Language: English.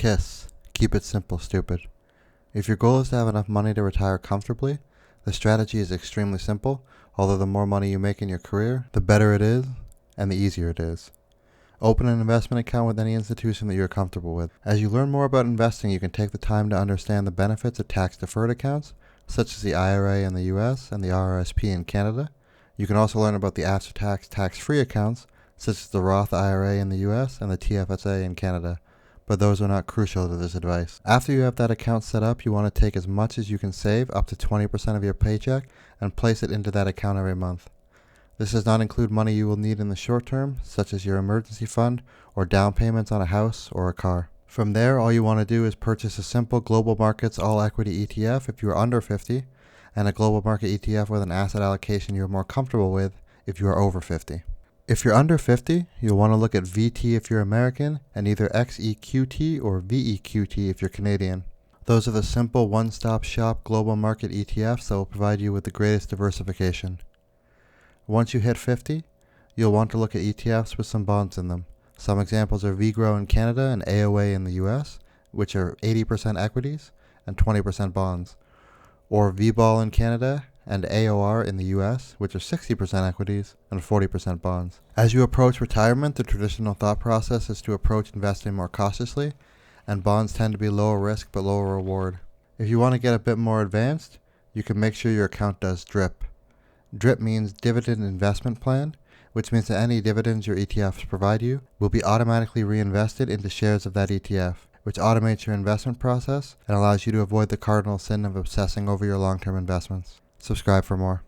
KISS. Keep it simple, stupid. If your goal is to have enough money to retire comfortably, the strategy is extremely simple, although the more money you make in your career, the better it is, and the easier it is. Open an investment account with any institution that you're comfortable with. As you learn more about investing, you can take the time to understand the benefits of tax-deferred accounts, such as the IRA in the US and the RRSP in Canada. You can also learn about the after-tax, tax-free accounts, such as the Roth IRA in the US and the TFSA in Canada, but those are not crucial to this advice. After you have that account set up, you want to take as much as you can save, up to 20% of your paycheck, and place it into that account every month. This does not include money you will need in the short term, such as your emergency fund or down payments on a house or a car. From there, all you want to do is purchase a simple global markets all equity ETF if you are under 50, and a global market ETF with an asset allocation you're more comfortable with if you are over 50. If you're under 50, you'll want to look at VT if you're American, and either XEQT or VEQT if you're Canadian. Those are the simple one-stop shop global market ETFs that will provide you with the greatest diversification. Once you hit 50, you'll want to look at ETFs with some bonds in them. Some examples are VGRO in Canada and AOA in the US, which are 80% equities and 20% bonds, or VBAL in Canada and AOR in the US, which are 60% equities and 40% bonds. As you approach retirement, the traditional thought process is to approach investing more cautiously, and bonds tend to be lower risk but lower reward. If you want to get a bit more advanced, you can make sure your account does DRIP. DRIP means Dividend Investment Plan, which means that any dividends your ETFs provide you will be automatically reinvested into shares of that ETF, which automates your investment process and allows you to avoid the cardinal sin of obsessing over your long-term investments. Subscribe for more.